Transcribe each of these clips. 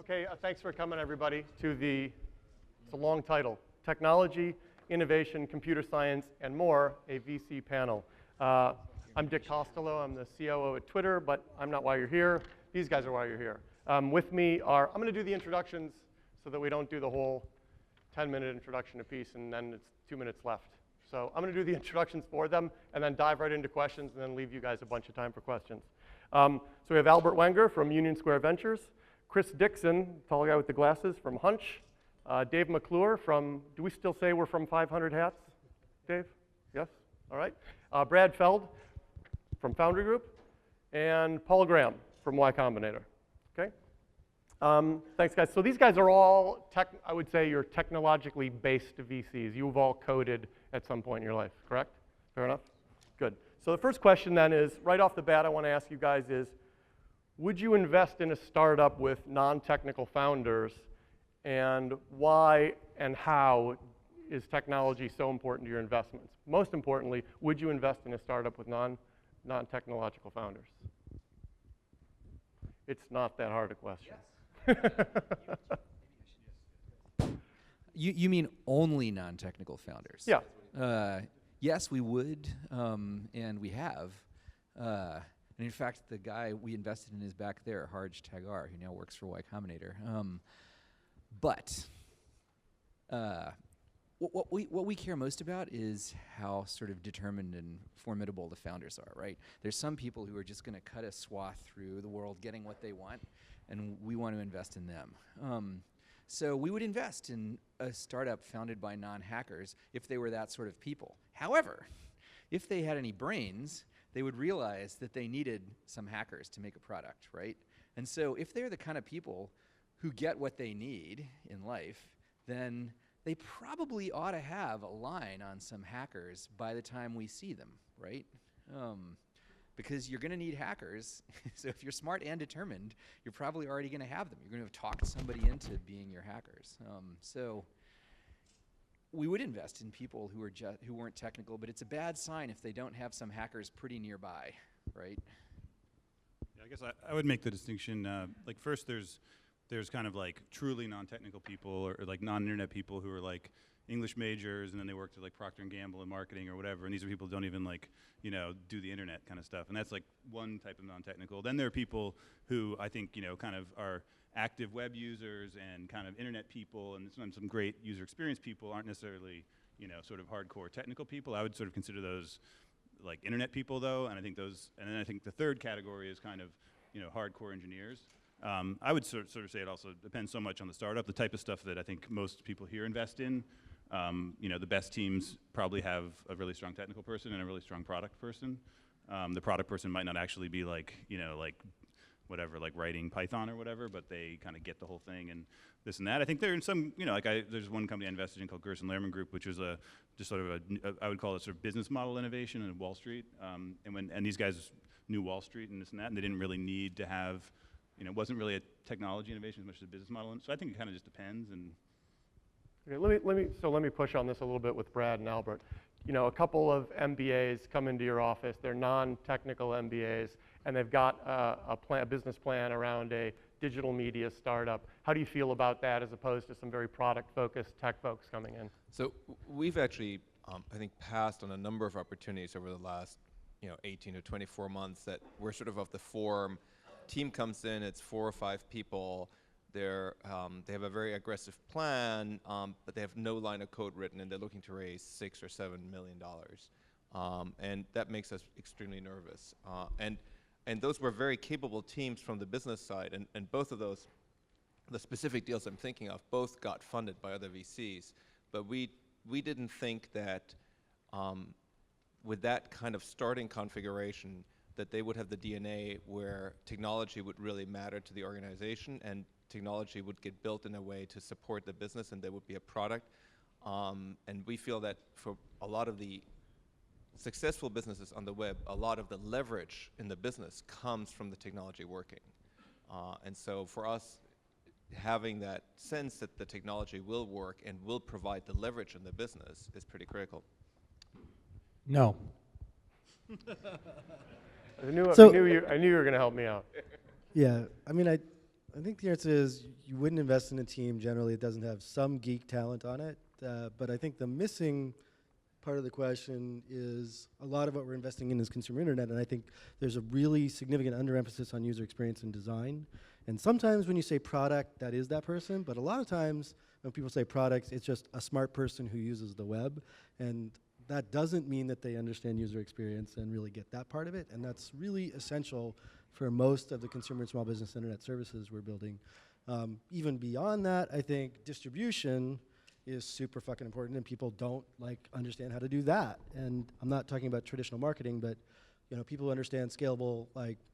Okay, thanks for coming, everybody, to it's a long title, Technology, Innovation, Computer Science, and More, a VC panel. I'm Dick Costolo. I'm the COO at Twitter, but I'm not why you're here. These guys are why you're here. With me are, I'm going to do the introductions so that we don't do the whole 10-minute introduction apiece, and then it's 2 minutes left. So I'm going to do the introductions for them, and then dive right into questions, and then leave you guys a bunch of time for questions. So we have Albert Wenger from Union Square Ventures, Chris Dixon, tall guy with the glasses, from Hunch, Dave McClure from, do we still say we're from 500 Hats, Dave? Yes? All right. Brad Feld from Foundry Group, and Paul Graham from Y Combinator. Okay? Thanks, guys. So these guys are all, I would say, you're technologically based VCs. You've all coded at some point in your life, correct? Fair enough? Good. So the first question then is, right off the bat, I want to ask you guys is, would you invest in a startup with non-technical founders, and why and how is technology so important to your investments? Most importantly, would you invest in a startup with non-technological founders? It's not that hard a question. Yes. You mean only non-technical founders? Yeah. Yes, we would, and we have. And in fact, the guy we invested in is back there, Harj Tagar, who now works for Y Combinator. But what we care most about is how sort of determined and formidable the founders are, right? There's some people who are just going to cut a swath through the world getting what they want, and we want to invest in them. So we would invest in a startup founded by non-hackers if they were that sort of people. However, if they had any brains, they would realize that they needed some hackers to make a product, right? And so if they're the kind of people who get what they need in life, then they probably ought to have a line on some hackers by the time we see them, right? Because you're going to need hackers. So if you're smart and determined, you're probably already going to have them. You're going to have talked somebody into being your hackers. So we would invest in people who weren't technical, but it's a bad sign if they don't have some hackers pretty nearby, right? Yeah, I guess I would make the distinction. Like first, there's kind of like truly non-technical people or like non-internet people who are like English majors, and then they worked at like Procter & Gamble in marketing or whatever, and these are people who don't even like, do the internet kind of stuff, and that's like one type of non-technical. Then there are people who I think, kind of are active web users and kind of internet people, and some great user experience people aren't necessarily, sort of hardcore technical people. I would sort of consider those like internet people though, and I think and then I think the third category is kind of, hardcore engineers. I would sort of say it also depends so much on the startup, the type of stuff that I think most people here invest in. The best teams probably have a really strong technical person and a really strong product person. The product person might not actually be like, like whatever, like writing Python or whatever, but they kind of get the whole thing and this and that. I think there are some, there's one company I invested in called Gerson Lehrman Group, which was just sort of I would call it sort of business model innovation in Wall Street. And these guys knew Wall Street and this and that, and they didn't really need to have, it wasn't really a technology innovation as much as a business model. So I think it kind of just depends. And okay, let me push on this a little bit with Brad and Albert. A couple of MBAs come into your office. They're non-technical MBAs, and they've got a business plan around a digital media startup. How do you feel about that as opposed to some very product-focused tech folks coming in? So we've actually, I think, passed on a number of opportunities over the last 18 to 24 months that we're sort of the form. Team comes in, it's 4 or 5 people. They have a very aggressive plan, but they have no line of code written, and they're looking to raise $6 or $7 million. And that makes us extremely nervous. And those were very capable teams from the business side, and both of those, the specific deals I'm thinking of, both got funded by other VCs. But we didn't think that with that kind of starting configuration, that they would have the DNA where technology would really matter to the organization, and technology would get built in a way to support the business, and there would be a product. And we feel that for a lot of the successful businesses on the web, a lot of the leverage in the business comes from the technology working. And so for us, having that sense that the technology will work and will provide the leverage in the business is pretty critical. No. I knew you were going to help me out. Yeah, I mean, I think the answer is you wouldn't invest in a team generally that doesn't have some geek talent on it. But I think the missing part of the question is a lot of what we're investing in is consumer internet, and I think there's a really significant underemphasis on user experience and design. And sometimes when you say product, that is that person, but a lot of times when people say products, it's just a smart person who uses the web, and that doesn't mean that they understand user experience and really get that part of it, and that's really essential for most of the consumer and small business internet services we're building. Even beyond that, I think distribution is super fucking important, and people don't understand how to do that. And I'm not talking about traditional marketing, but people understand scalable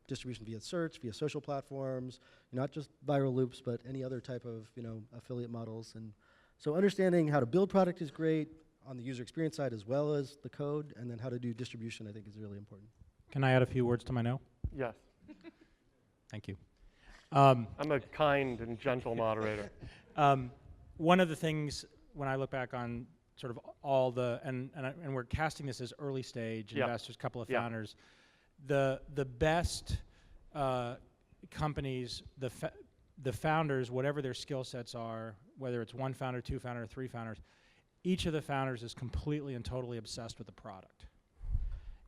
distribution via search, via social platforms, not just viral loops, but any other type of affiliate models. And so understanding how to build product is great on the user experience side as well as the code, and then how to do distribution I think is really important. Can I add a few words to my no? Yes. Thank you. I'm a kind and gentle moderator. One of the things when I look back on sort of all the, and we're casting this as early stage investors, couple of founders, the best companies, the founders, whatever their skill sets are, whether it's one founder, two founder, three founders, each of the founders is completely and totally obsessed with the product.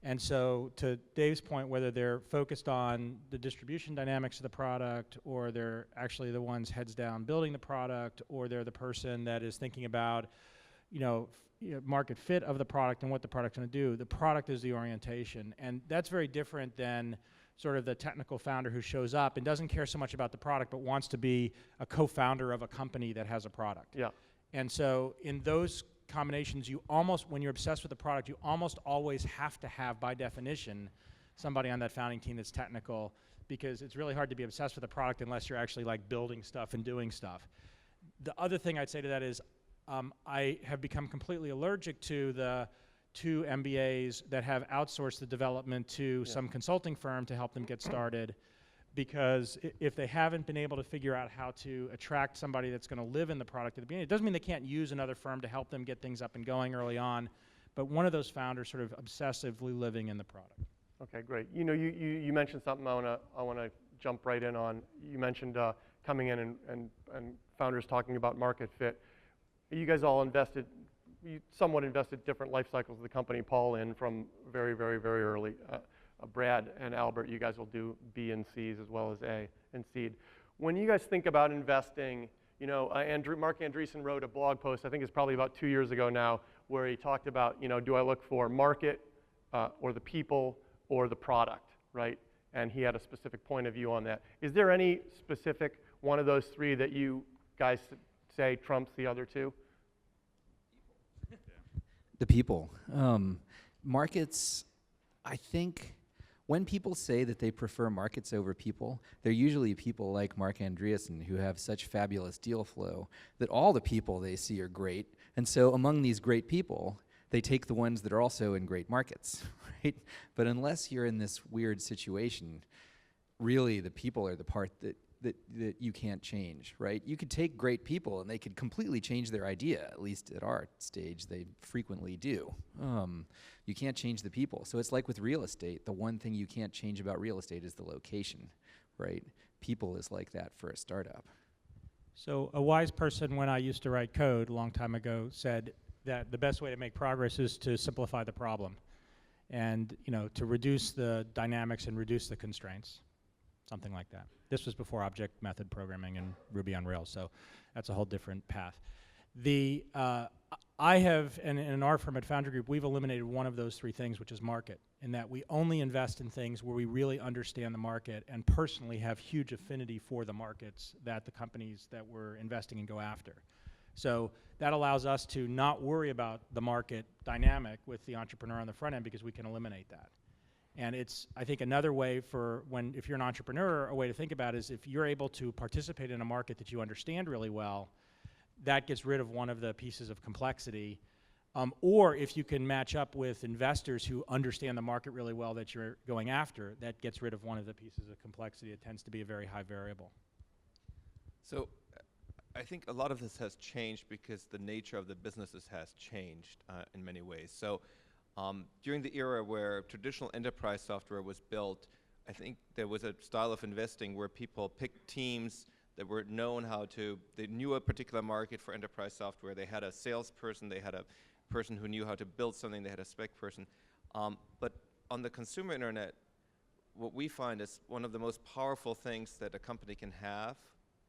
And so to Dave's point, whether they're focused on the distribution dynamics of the product, or they're actually the ones heads down building the product, or they're the person that is thinking about, market fit of the product and what the product's going to do, the product is the orientation. And that's very different than sort of the technical founder who shows up and doesn't care so much about the product, but wants to be a co-founder of a company that has a product. Yeah. And so in those combinations, when you're obsessed with the product, you almost always have to have, by definition, somebody on that founding team that's technical, because it's really hard to be obsessed with the product unless you're actually building stuff and doing stuff. The other thing I'd say to that is I have become completely allergic to the two MBAs that have outsourced the development to some consulting firm to help them get started, because if they haven't been able to figure out how to attract somebody that's going to live in the product at the beginning, it doesn't mean they can't use another firm to help them get things up and going early on, but one of those founders sort of obsessively living in the product. Okay, great. You mentioned something I want to jump right in on. You mentioned coming in and founders talking about market fit. You guys all somewhat invested different life cycles of the company. Paul in from very, very, very early. Brad and Albert, you guys will do B and C's as well as A and seed. When you guys think about investing, Mark Andreessen wrote a blog post, I think it's probably about 2 years ago now, where he talked about, do I look for market or the people or the product, right? And he had a specific point of view on that. Is there any specific one of those three that you guys say trumps the other two? The people. Markets, I think, when people say that they prefer markets over people, they're usually people like Mark Andreessen who have such fabulous deal flow that all the people they see are great. And so among these great people, they take the ones that are also in great markets, right? But unless you're in this weird situation, really the people are the part that you can't change, right? You could take great people and they could completely change their idea, at least at our stage, they frequently do. You can't change the people. So it's like with real estate, the one thing you can't change about real estate is the location, right? People is like that for a startup. So a wise person, when I used to write code a long time ago, said that the best way to make progress is to simplify the problem and, to reduce the dynamics and reduce the constraints, something like that. This was before object method programming and Ruby on Rails, so that's a whole different path. I have, and in our firm at Foundry Group, we've eliminated one of those three things, which is market, in that we only invest in things where we really understand the market and personally have huge affinity for the markets that the companies that we're investing in go after. So that allows us to not worry about the market dynamic with the entrepreneur on the front end because we can eliminate that. And it's, I think, another way for if you're an entrepreneur, a way to think about it is if you're able to participate in a market that you understand really well, that gets rid of one of the pieces of complexity. Or if you can match up with investors who understand the market really well that you're going after, that gets rid of one of the pieces of complexity. It tends to be a very high variable. So I think a lot of this has changed because the nature of the businesses has changed in many ways. So during the era where traditional enterprise software was built, I think there was a style of investing where people picked teams that were known they knew a particular market for enterprise software. They had a salesperson, they had a person who knew how to build something, they had a spec person. But on the consumer internet, what we find is one of the most powerful things that a company can have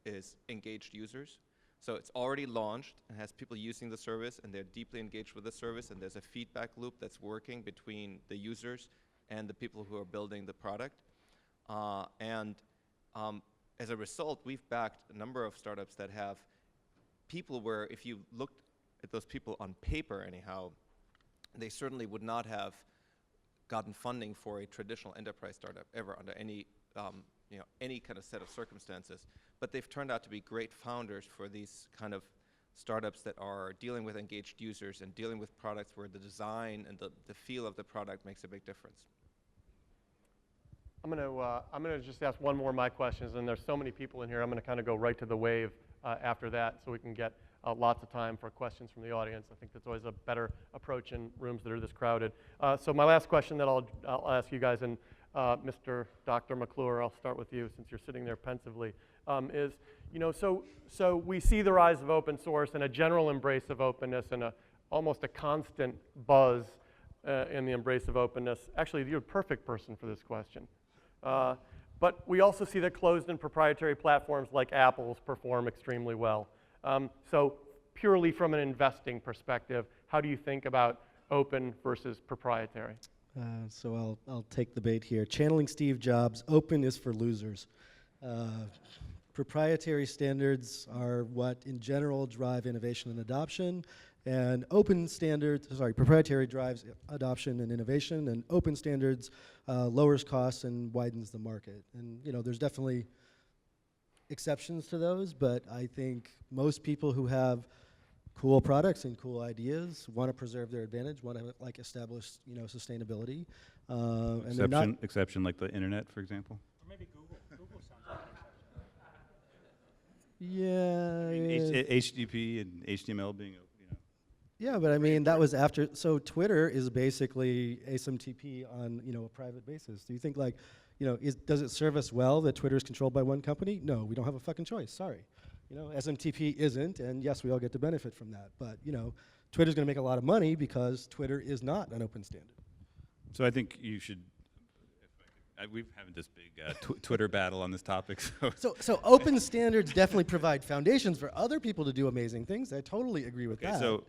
is engaged users. So it's already launched and has people using the service, and they're deeply engaged with the service, and there's a feedback loop that's working between the users and the people who are building the product. As a result, we've backed a number of startups that have people where if you looked at those people on paper anyhow, they certainly would not have gotten funding for a traditional enterprise startup ever under any any kind of set of circumstances. But they've turned out to be great founders for these kind of startups that are dealing with engaged users and dealing with products where the design and the feel of the product makes a big difference. I'm gonna just ask one more of my questions, and there's so many people in here. I'm gonna kind of go right to the wave after that, so we can get lots of time for questions from the audience. I think that's always a better approach in rooms that are this crowded. So my last question that I'll ask you guys, and Mr. Dr. McClure, I'll start with you since you're sitting there pensively, is, so we see the rise of open source and a general embrace of openness and almost a constant buzz in the embrace of openness. Actually, you're a perfect person for this question. But we also see that closed and proprietary platforms like Apple's perform extremely well. So purely from an investing perspective, how do you think about open versus proprietary? So I'll take the bait here. Channeling Steve Jobs, open is for losers. Proprietary standards are what, in general, drive innovation and adoption. And proprietary drives adoption and innovation, and open standards lowers costs and widens the market. And there's definitely exceptions to those, but I think most people who have cool products and cool ideas want to preserve their advantage, want to establish sustainability. Exception like the internet, for example. Or maybe Google. Google sounds like an an exception. Yeah. HTTP and HTML being Yeah, but I mean that was after. So Twitter is basically ASMTP on a private basis. Do you think does it serve us well that Twitter is controlled by one company? No, we don't have a fucking choice. Sorry. SMTP isn't, and yes, we all get to benefit from that. But Twitter's going to make a lot of money because Twitter is not an open standard. So I think you should. We've having this big Twitter battle on this topic. So open standards definitely provide foundations for other people to do amazing things. I totally agree with that.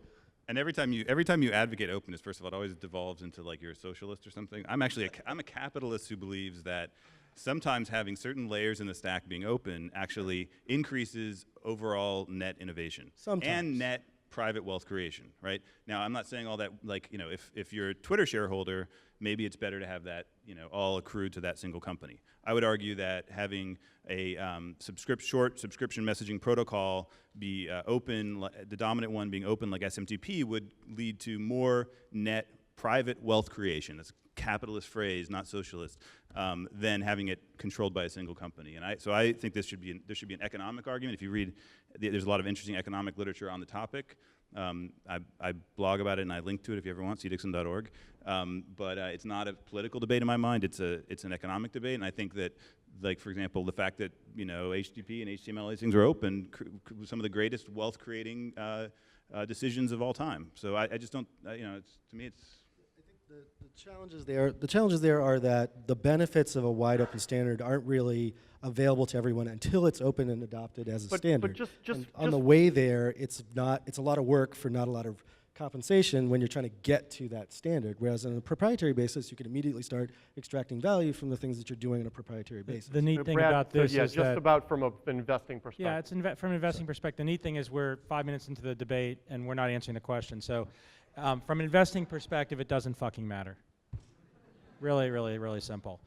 And every time you advocate openness, first of all, it always devolves into you're a socialist or something. I'm a capitalist who believes that sometimes having certain layers in the stack being open actually increases overall net innovation and net private wealth creation, right? Now, I'm not saying all that, if you're a Twitter shareholder, maybe it's better to have that, all accrued to that single company. I would argue that having a short subscription messaging protocol be open, the dominant one being open like SMTP, would lead to more net private wealth creation. That's a capitalist phrase, not socialist, than having it controlled by a single company. And so I think there should be an economic argument. If you read, there's a lot of interesting economic literature on the topic. I blog about it and I link to it if you ever want, cdixon.org. But it's not a political debate in my mind. It's an economic debate, and I think that, for example, the fact that HTTP and HTML, these things are open, some of the greatest wealth-creating decisions of all time. So I just don't. To me, it's. I think the challenges there are that the benefits of a wide open standard aren't really available to everyone until it's open and adopted as a standard. But just on the way there, it's a lot of work for not a lot of compensation when you're trying to get to that standard. Whereas on a proprietary basis, you can immediately start extracting value from the things that you're doing on a proprietary basis. The neat thing Brad, about this is just about from an investing perspective. Yeah, it's from an investing perspective. The neat thing is we're 5 minutes into the debate and we're not answering the question. So from an investing perspective, it doesn't fucking matter. Really, really, really simple.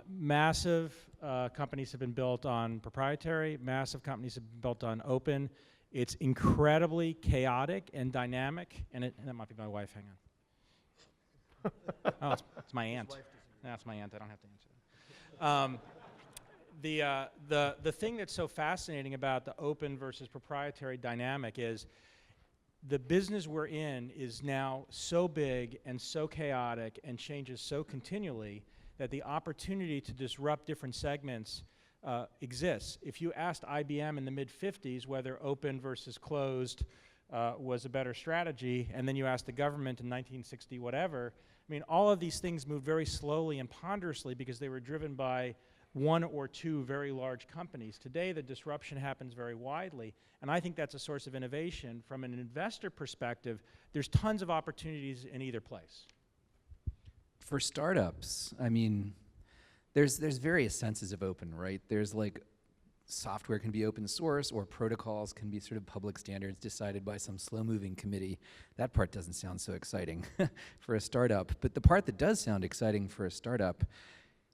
Massive companies have been built on proprietary. Massive companies have been built on open. It's incredibly chaotic and dynamic. And that might be my wife. Hang on. Oh, it's my aunt. That's my aunt. I don't have to answer that. The thing that's so fascinating about the open versus proprietary dynamic is the business we're in is now so big and so chaotic and changes so continually that the opportunity to disrupt different segments exists. If you asked IBM in the mid-50s whether open versus closed was a better strategy, and then you asked the government in 1960 whatever, I mean, all of these things moved very slowly and ponderously because they were driven by one or two very large companies. Today, the disruption happens very widely, and I think that's a source of innovation. From an investor perspective, there's tons of opportunities in either place. For startups, I mean, there's various senses of open, right? There's like software can be open source, or protocols can be sort of public standards decided by some slow-moving committee. That part doesn't sound so exciting for a startup. But the part that does sound exciting for a startup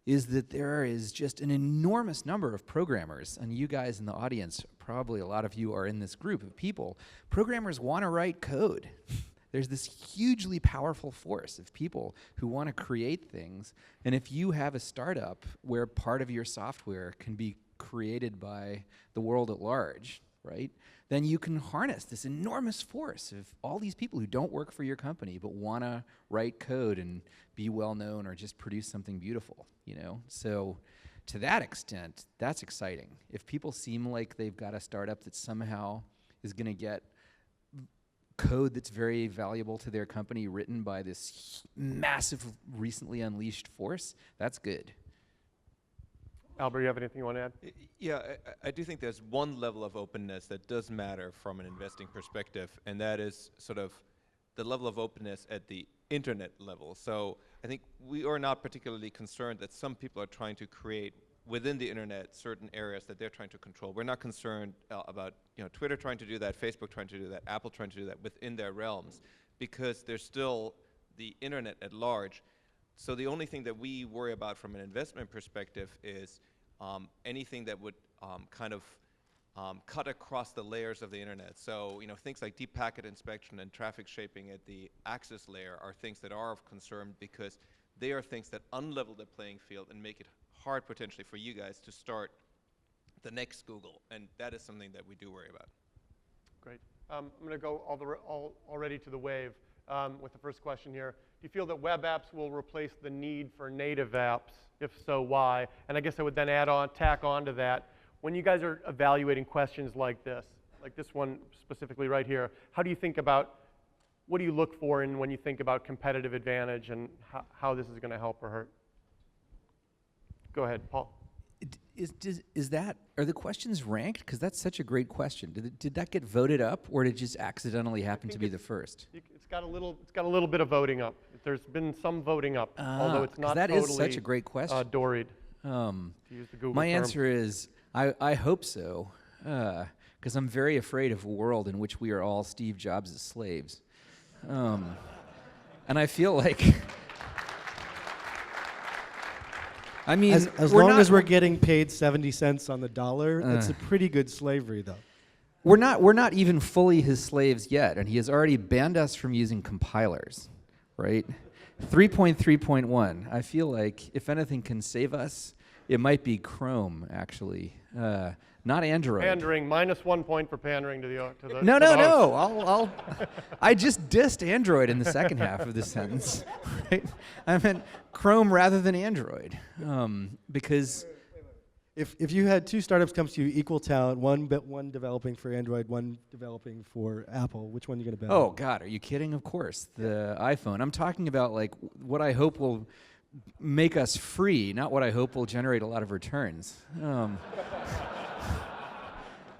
is that there is just an enormous number of programmers, and you guys in the audience, probably a lot of you are in this group of people. Programmers want to write code. There's this hugely powerful force of people who want to create things, and if you have a startup where part of your software can be created by the world at large, right, then you can harness this enormous force of all these people who don't work for your company but want to write code and be well known or just produce something beautiful, you know? So to that extent, that's exciting. If people seem like they've got a startup that somehow is going to get code that's very valuable to their company written by this massive, recently unleashed force, that's good. Albert, you have anything you want to add? Yeah, I do think there's one level of openness that does matter from an investing perspective, and that is sort of the level of openness at the internet level. So I think we are not particularly concerned that some people are trying to create within the internet certain areas that they're trying to control. We're not concerned about Twitter trying to do that, Facebook trying to do that, Apple trying to do that within their realms, because there's still the internet at large. So the only thing that we worry about from an investment perspective is anything that would kind of cut across the layers of the internet. So things like deep packet inspection and traffic shaping at the access layer are things that are of concern, because they are things that unlevel the playing field and make it hard potentially for you guys to start the next Google, and that is something that we do worry about. Great. I'm going to go already to the wave with the first question here. Do you feel that web apps will replace the need for native apps? If so, why? And I guess I would then tack on to that. When you guys are evaluating questions like this one specifically right here, how do you think about, what do you look for when you think about competitive advantage and how this is going to help or hurt? Go ahead, Paul. Are the questions ranked? Because that's such a great question. Did that get voted up, or did it just accidentally happen to be the first? It's got a little bit of voting up. There's been some voting up, although it's not that totally is such a great question. Doried. To use the Google My term. answer is I hope so, because I'm very afraid of a world in which we are all Steve Jobs' slaves, and I feel like. I mean, as long as we're getting paid 70 cents on the dollar, it's a pretty good slavery, though. We're not even fully his slaves yet, and he has already banned us from using compilers, right? 3.3.1. I feel like if anything can save us, it might be Chrome, actually, not Android. Pandering, -1 point for pandering to the No. I just dissed Android in the second half of the sentence. Right? I meant Chrome rather than Android, because if you had two startups come to you, equal talent, one developing for Android, one developing for Apple, which one are you going to bet? Oh God, are you kidding? Of course, the iPhone. I'm talking about like what I hope will make us free, not what I hope will generate a lot of returns.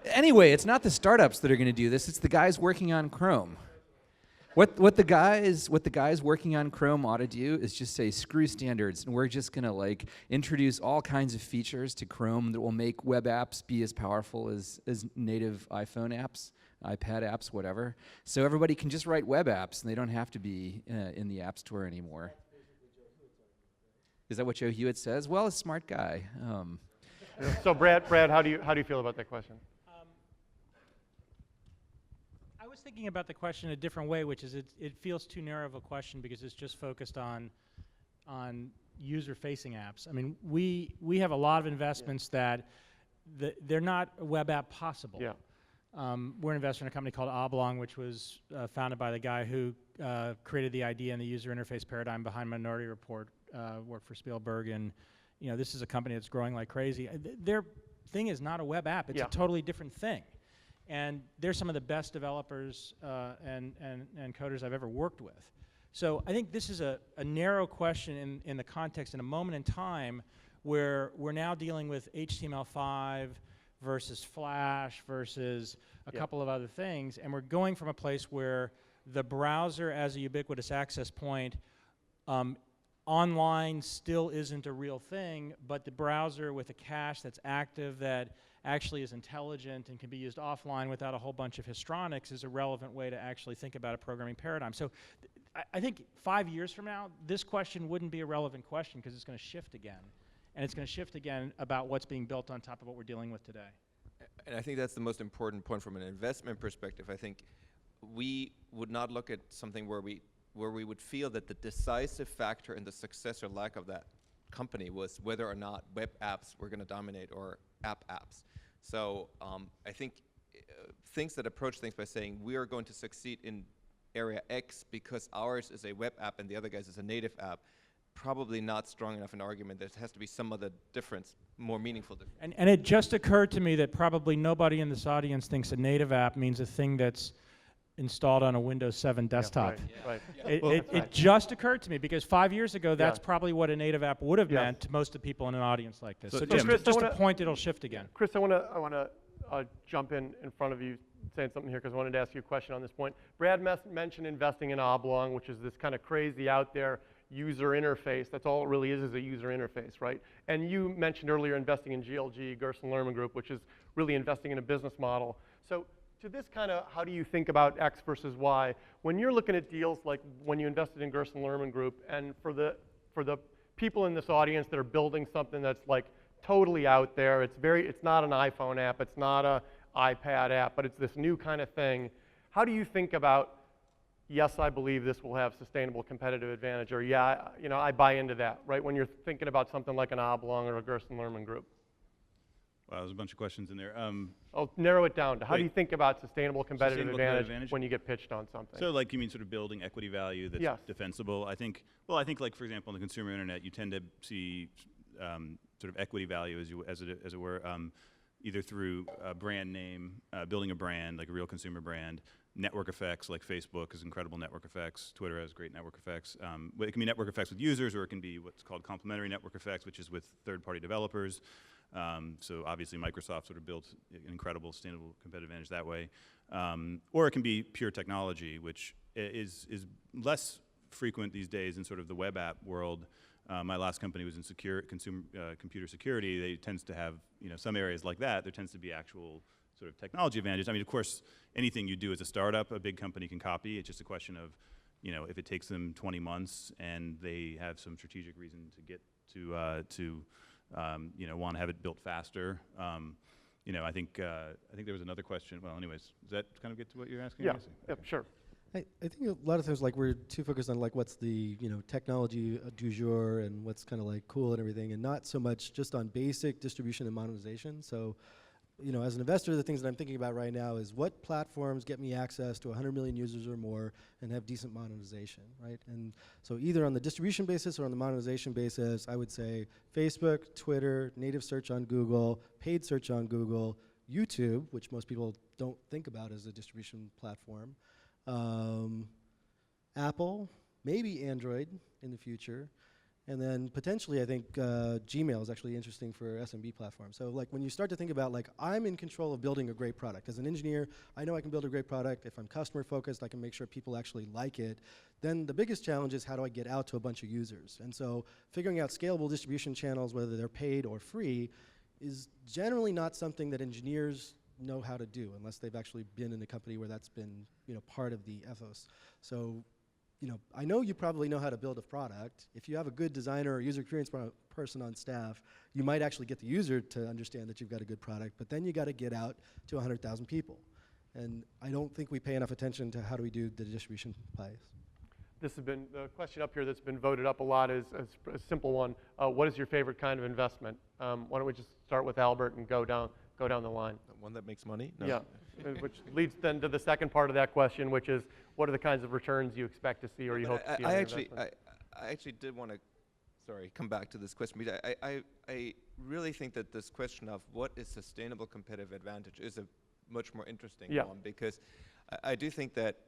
Anyway, it's not the startups that are going to do this. It's the guys working on Chrome. What the guys working on Chrome ought to do is just say, screw standards, and we're just going to like introduce all kinds of features to Chrome that will make web apps be as powerful as native iPhone apps, iPad apps, whatever. So everybody can just write web apps, and they don't have to be in the App Store anymore. Is that what Joe Hewitt says? Well, a smart guy. So Brad, how do you feel about that question? I was thinking about the question a different way, which is it feels too narrow of a question because it's just focused on user-facing apps. I mean, we have a lot of investments that they're not a web app possible. Yeah. We're an investor in a company called Oblong, which was founded by the guy who created the idea and the user interface paradigm behind Minority Report, worked for Spielberg and this is a company that's growing like crazy. Their thing is not a web app. It's a totally different thing. And they're some of the best developers and coders I've ever worked with. So I think this is a narrow question in the context, in a moment in time, where we're now dealing with HTML5 versus Flash versus a couple of other things, and we're going from a place where the browser as a ubiquitous access point online still isn't a real thing, but the browser with a cache that's active, that actually is intelligent and can be used offline without a whole bunch of histronics is a relevant way to actually think about a programming paradigm. So I think 5 years from now, this question wouldn't be a relevant question because it's going to shift again. And it's going to shift again about what's being built on top of what we're dealing with today. And I think that's the most important point from an investment perspective. I think we would not look at something where we would feel that the decisive factor in the success or lack of that company was whether or not web apps were going to dominate or app apps. So I think things that approach things by saying we are going to succeed in area X because ours is a web app and the other guy's is a native app, probably not strong enough an argument. There has to be some other difference, more meaningful difference. And it just occurred to me that probably nobody in this audience thinks a native app means a thing that's installed on a Windows 7 desktop. Right. It just occurred to me because 5 years ago, that's probably what a native app would have meant to most of the people in an audience like this. So just a point, it'll shift again. Chris, I want to jump in front of you saying something here because I wanted to ask you a question on this point. Brad mentioned investing in Oblong, which is this kind of crazy out there user interface. That's all it really is a user interface, right? And you mentioned earlier investing in GLG, Gerson Lerman Group, which is really investing in a business model. So to this kind of, how do you think about X versus Y? When you're looking at deals like when you invested in Gerson Lerman Group, and for the people in this audience that are building something that's like totally out there, it's not an iPhone app, it's not a iPad app, but it's this new kind of thing. How do you think about, yes, I believe this will have sustainable competitive advantage, or yeah, I buy into that, right? When you're thinking about something like an Oblong or a Gerson Lerman Group. Wow, there's a bunch of questions in there. I'll narrow it down to how do you think about sustainable competitive advantage when you get pitched on something? So like you mean sort of building equity value that's defensible? I think like for example in the consumer internet you tend to see sort of equity value as it were either through a brand name, building a brand like a real consumer brand, network effects like Facebook has incredible network effects, Twitter has great network effects. But it can be network effects with users, or it can be what's called complementary network effects, which is with third-party developers. So obviously Microsoft sort of built an incredible sustainable competitive advantage that way. Or it can be pure technology, which is less frequent these days in sort of the web app world. My last company was in computer security. They tends to have some areas like that. There tends to be actual sort of technology advantage. I mean, of course, anything you do as a startup, a big company can copy. It's just a question of, if it takes them 20 months and they have some strategic reason to get to want to have it built faster. I think there was another question. Well, anyways, does that kind of get to what you're asking? Yeah, sure. I think a lot of times like we're too focused on like what's the technology du jour and what's kind of like cool and everything, and not so much just on basic distribution and monetization. So as an investor, the things that I'm thinking about right now is what platforms get me access to 100 million users or more and have decent monetization, right? And so either on the distribution basis or on the monetization basis, I would say Facebook, Twitter, native search on Google, paid search on Google, YouTube, which most people don't think about as a distribution platform, Apple, maybe Android in the future, and then potentially I think Gmail is actually interesting for SMB platforms. So like when you start to think about like I'm in control of building a great product. As an engineer, I know I can build a great product. If I'm customer focused, I can make sure people actually like it. Then the biggest challenge is how do I get out to a bunch of users? And so figuring out scalable distribution channels, whether they're paid or free, is generally not something that engineers know how to do unless they've actually been in a company where that's been part of the ethos. So I know you probably know how to build a product. If you have a good designer or user experience person on staff, you might actually get the user to understand that you've got a good product, but then you got to get out to 100,000 people. And I don't think we pay enough attention to how do we do the distribution plays. This has been, the question up here that's been voted up a lot is a simple one. What is your favorite kind of investment? Why don't we just start with Albert and go down the line. One that makes money? No. Yeah, which leads then to the second part of that question, which is what are the kinds of returns you expect to see or you hope to see on your investment? I actually did want to, sorry, come back to this question, because I really think that this question of what is sustainable competitive advantage is a much more interesting one, because I do think that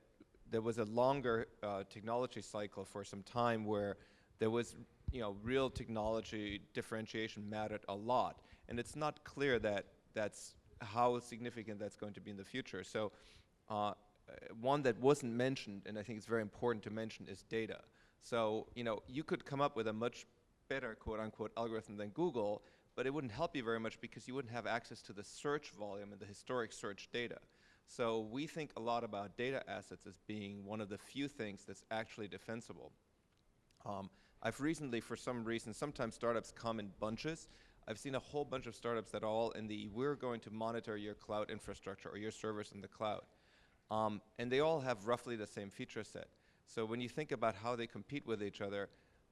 there was a longer technology cycle for some time where there was, real technology differentiation mattered a lot, and it's not clear that that's how significant that's going to be in the future. So one that wasn't mentioned, and I think it's very important to mention, is data. So, you could come up with a much better, quote unquote, algorithm than Google, but it wouldn't help you very much because you wouldn't have access to the search volume and the historic search data. So we think a lot about data assets as being one of the few things that's actually defensible. I've recently, for some reason, sometimes startups come in bunches. I've seen a whole bunch of startups that are all in the, we're going to monitor your cloud infrastructure or your servers in the cloud. And they all have roughly the same feature set. So when you think about how they compete with each other,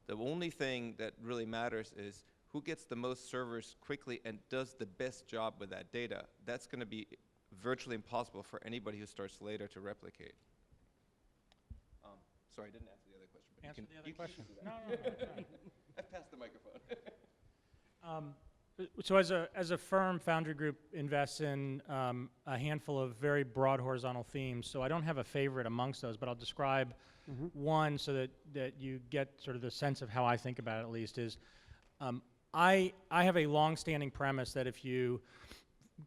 the only thing that really matters is who gets the most servers quickly and does the best job with that data. That's going to be virtually impossible for anybody who starts later to replicate. Sorry, I didn't answer the other question. But Answer you can, the other you question. Can No. I've passed the microphone. So as a firm, Foundry Group invests in a handful of very broad horizontal themes. So I don't have a favorite amongst those, but I'll describe one so that you get sort of the sense of how I think about it, at least, is I have a long-standing premise that if you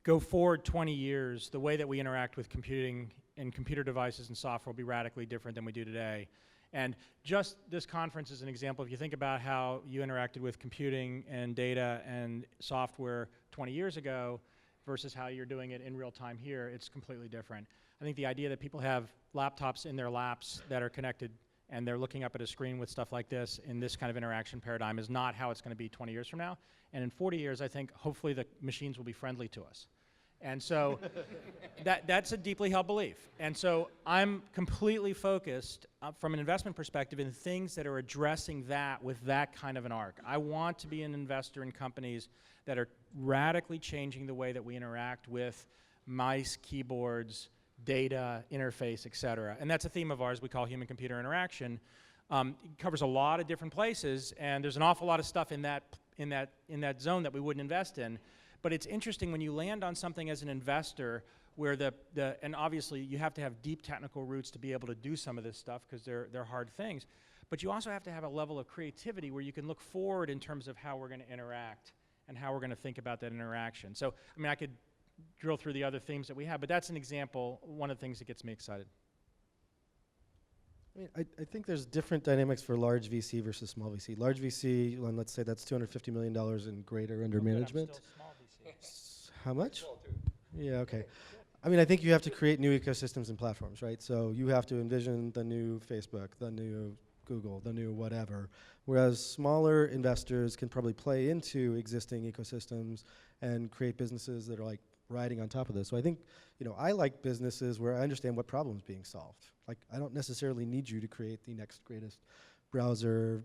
go forward 20 years, the way that we interact with computing and computer devices and software will be radically different than we do today. And just this conference is an example. If you think about how you interacted with computing and data and software 20 years ago versus how you're doing it in real time here, it's completely different. I think the idea that people have laptops in their laps that are connected and they're looking up at a screen with stuff like this in this kind of interaction paradigm is not how it's going to be 20 years from now. And in 40 years, I think hopefully the machines will be friendly to us. And so that's a deeply held belief. And so I'm completely focused from an investment perspective in things that are addressing that with that kind of an arc. I want to be an investor in companies that are radically changing the way that we interact with mice, keyboards, data, interface, et cetera. And that's a theme of ours we call human-computer interaction. It covers a lot of different places, and there's an awful lot of stuff in that zone that we wouldn't invest in. But it's interesting when you land on something as an investor where and obviously you have to have deep technical roots to be able to do some of this stuff because they're hard things. But you also have to have a level of creativity where you can look forward in terms of how we're going to interact and how we're going to think about that interaction. So, I mean, I could drill through the other themes that we have, but that's an example, one of the things that gets me excited. I mean, I think there's different dynamics for large VC versus small VC. Large VC, let's say that's $250 million in greater under management. I'm still small VC. How much? Yeah, okay. I mean, I think you have to create new ecosystems and platforms, right? So you have to envision the new Facebook, the new Google, the new whatever, whereas smaller investors can probably play into existing ecosystems and create businesses that are like riding on top of this. So I think, I like businesses where I understand what problem's being solved. Like, I don't necessarily need you to create the next greatest browser,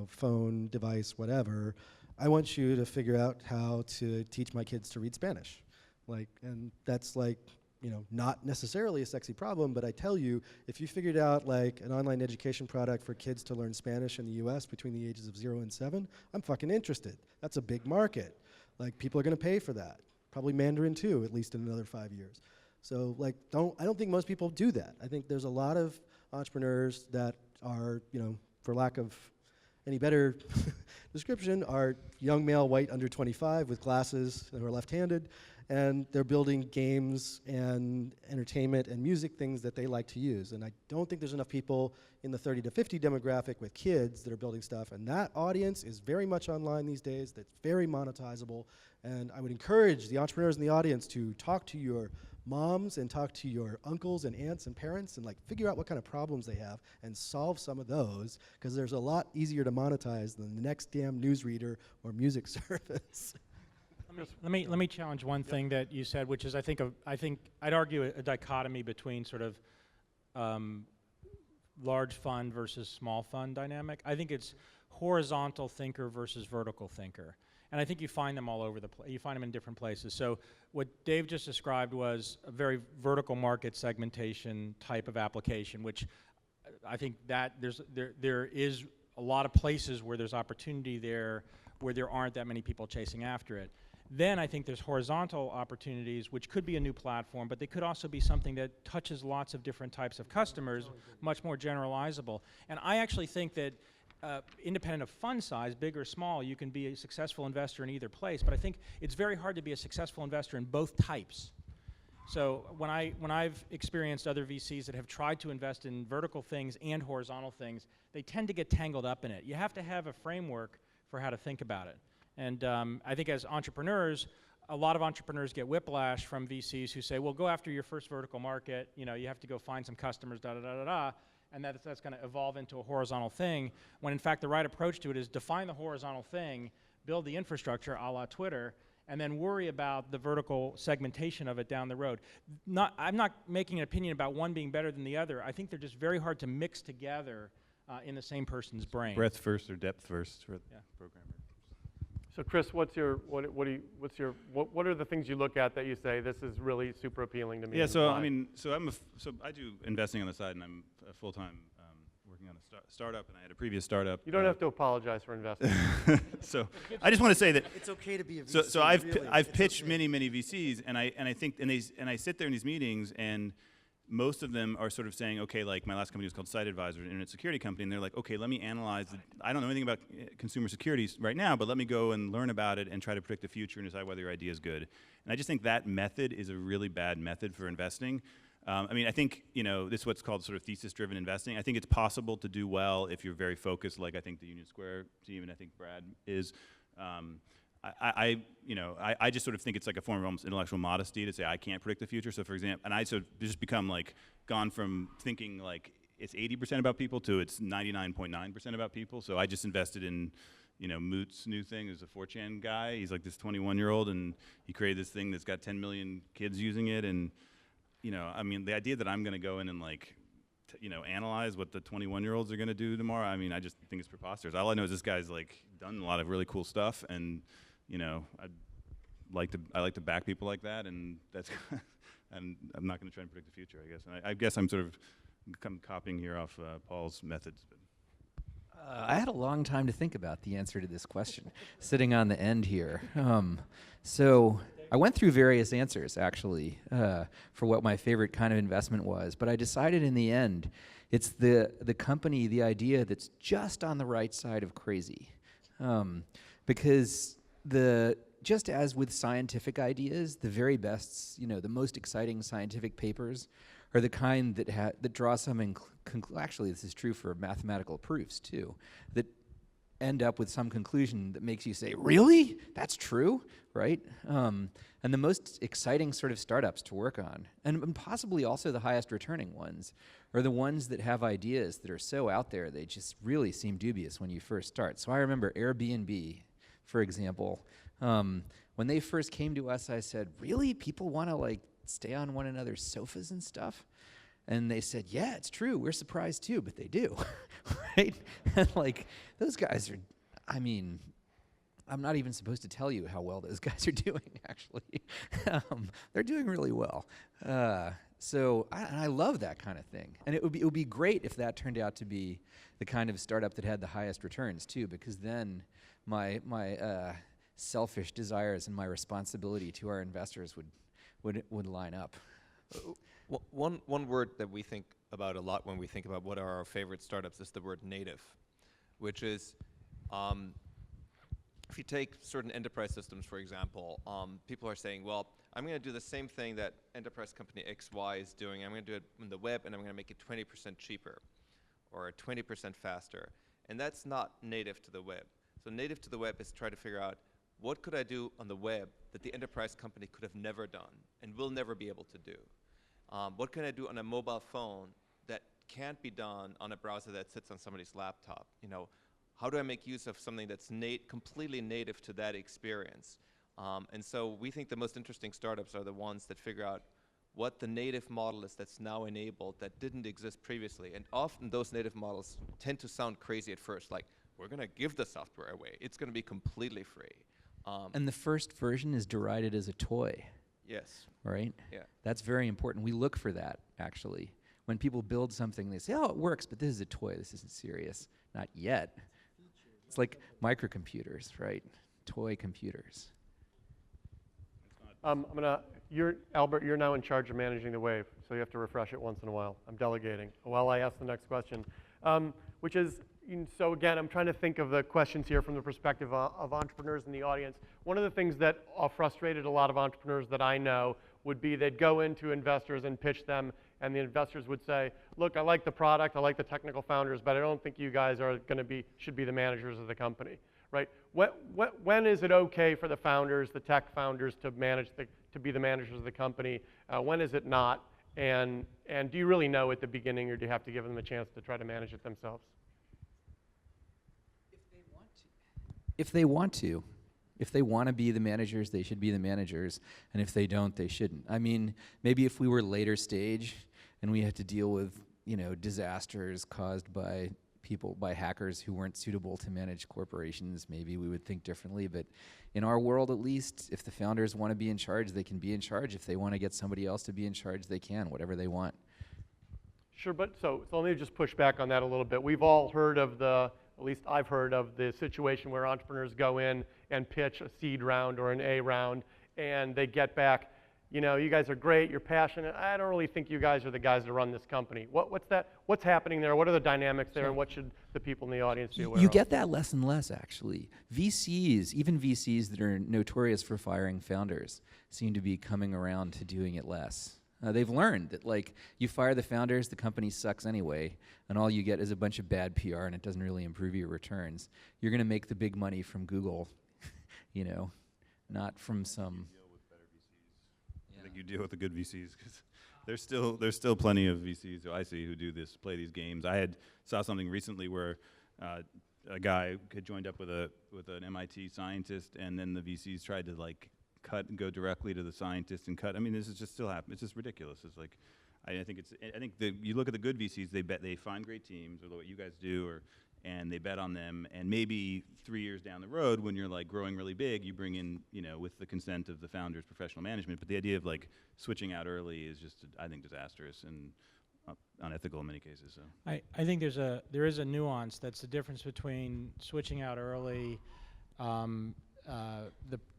phone, device, whatever. I want you to figure out how to teach my kids to read Spanish. And that's not necessarily a sexy problem, but I tell you, if you figured out like an online education product for kids to learn Spanish in the US between the ages of 0 and 7, I'm fucking interested. That's a big market. Like, people are gonna pay for that. Probably Mandarin too, at least in another 5 years. So I don't think most people do that. I think there's a lot of entrepreneurs that are, for lack of any better description, are young male, white, under 25 with glasses who are left-handed, and they're building games and entertainment and music things that they like to use. And I don't think there's enough people in the 30 to 50 demographic with kids that are building stuff, and that audience is very much online these days. That's very monetizable, and I would encourage the entrepreneurs in the audience to talk to your moms and talk to your uncles and aunts and parents and figure out what kind of problems they have and solve some of those, because there's a lot easier to monetize than the next damn newsreader or music service. Let me challenge one thing that you said, which is I think I'd argue a dichotomy between sort of large fund versus small fund dynamic. I think it's horizontal thinker versus vertical thinker. And I think you find them all over the place. You find them in different places. So what Dave just described was a very vertical market segmentation type of application, which I think that there is a lot of places where there's opportunity there where there aren't that many people chasing after it. Then I think there's horizontal opportunities, which could be a new platform, but they could also be something that touches lots of different types of customers, much more generalizable. And I actually think that independent of fund size, big or small, you can be a successful investor in either place, but I think it's very hard to be a successful investor in both types. So when I've experienced other VCs that have tried to invest in vertical things and horizontal things, they tend to get tangled up in it. You have to have a framework for how to think about it. And I think as entrepreneurs, a lot of entrepreneurs get whiplash from VCs who say, well, go after your first vertical market, you have to go find some customers, da-da-da-da-da, and that's going to evolve into a horizontal thing, when in fact the right approach to it is define the horizontal thing, build the infrastructure a la Twitter, and then worry about the vertical segmentation of it down the road. I'm not making an opinion about one being better than the other. I think they're just very hard to mix together in the same person's brain. Breadth first or depth first for the programmer. So Chris, what are the things you look at that you say this is really super appealing to me? Yeah, so I mean, so I do investing on the side, and I'm full time working on a startup, and I had a previous startup. You don't have to apologize for investing. So I just want to say that It's okay to be a VC. so I've really. I've It's pitched okay. many VCs, and I think I sit there in these meetings, and most of them are sort of saying, okay, like my last company was called Site Advisor, an internet security company, and they're like, okay, let me analyze I don't know anything about consumer security right now, but let me go and learn about it and try to predict the future and decide whether your idea is good. And I just think that method is a really bad method for investing. I mean, I think, this is what's called sort of thesis-driven investing. I think it's possible to do well if you're very focused, like I think the Union Square team and I think Brad is. I just sort of think it's like a form of almost intellectual modesty to say I can't predict the future. So for example, and I sort of just become like gone from thinking like it's 80% about people to it's 99.9% about people. So I just invested in, Moot's new thing is a 4chan guy. He's like this 21-year-old, and he created this thing that's got 10 million kids using it. And, I mean, the idea that I'm going to go in and like, analyze what the 21-year-olds are going to do tomorrow, I mean, I just think it's preposterous. All I know is this guy's like done a lot of really cool stuff, and I like to back people like that, and that's and I'm not going to try and predict the future, I guess. And I guess I'm sort of copying here off Paul's methods. But. I had a long time to think about the answer to this question, sitting on the end here. So I went through various answers, actually, for what my favorite kind of investment was, but I decided in the end it's the company, the idea that's just on the right side of crazy. Because just as with scientific ideas, the very best, the most exciting scientific papers are the kind that draw some actually this is true for mathematical proofs too, that end up with some conclusion that makes you say, really? That's true, right? And the most exciting sort of startups to work on, and possibly also the highest returning ones, are the ones that have ideas that are so out there they just really seem dubious when you first start. So I remember Airbnb, for example. When they first came to us, I said, really? People want to like stay on one another's sofas and stuff? And they said, yeah, it's true. We're surprised too, but they do, right? And like, those guys are, I mean, I'm not even supposed to tell you how well those guys are doing, actually. They're doing really well. So I love that kind of thing. And it would be great if that turned out to be the kind of startup that had the highest returns too, because then my selfish desires and my responsibility to our investors would line up. One word that we think about a lot when we think about what are our favorite startups is the word native, which is, if you take certain enterprise systems, for example, people are saying, well, I'm going to do the same thing that enterprise company XY is doing. I'm going to do it on the web, and I'm going to make it 20% cheaper or 20% faster. And that's not native to the web. So native to the web is try to figure out, what could I do on the web that the enterprise company could have never done and will never be able to do? What can I do on a mobile phone that can't be done on a browser that sits on somebody's laptop? How do I make use of something that's completely native to that experience? And so we think the most interesting startups are the ones that figure out what the native model is that's now enabled that didn't exist previously. And often those native models tend to sound crazy at first, like, we're going to give the software away. It's going to be completely free. And the first version is derided as a toy. Yes. Right? Yeah. That's very important. We look for that, actually. When people build something, they say, oh, it works, but this is a toy. This isn't serious. Not yet. It's like microcomputers, right? Toy computers. Albert, you're now in charge of managing the wave, so you have to refresh it once in a while. I'm delegating while I ask the next question, which is, so again, I'm trying to think of the questions here from the perspective of entrepreneurs in the audience. One of the things that frustrated a lot of entrepreneurs that I know would be they'd go into investors and pitch them, and the investors would say, look, I like the product, I like the technical founders, but I don't think you guys are should be the managers of the company, right? When is it okay for the founders, the tech founders, to be the managers of the company? When is it not? And do you really know at the beginning, or do you have to give them a chance to try to manage it themselves? If they want to. If they want to be the managers, they should be the managers. And if they don't, they shouldn't. I mean, maybe if we were later stage and we had to deal with, disasters caused by hackers who weren't suitable to manage corporations, maybe we would think differently. But in our world, at least, if the founders want to be in charge, they can be in charge. If they want to get somebody else to be in charge, they can, whatever they want. Sure, but so let me just push back on that a little bit. We've all heard of at least I've heard of the situation where entrepreneurs go in and pitch a seed round or an A round, and they get back, you guys are great, you're passionate. I don't really think you guys are the guys to run this company. What's happening there? What are the dynamics there, and what should the people in the audience be aware of? You get that less and less, actually. VCs, even VCs that are notorious for firing founders, seem to be coming around to doing it less. They've learned that, you fire the founders, the company sucks anyway, and all you get is a bunch of bad PR, and it doesn't really improve your returns. You're going to make the big money from Google, not from some... I think you deal with the good VCs, because there's still plenty of VCs who I see who play these games. I saw something recently where a guy had joined up with an MIT scientist, and then the VCs tried to cut and go directly to the scientist and cut. I mean, this is just still happening. It's just ridiculous. It's I think you look at the good VCs, they find great teams, or what you guys do, and they bet on them, and maybe 3 years down the road, when you're growing really big, you bring in, with the consent of the founders, professional management. But the idea of switching out early is just, I think, disastrous and unethical in many cases. So I think there is a nuance. That's the difference between switching out early, the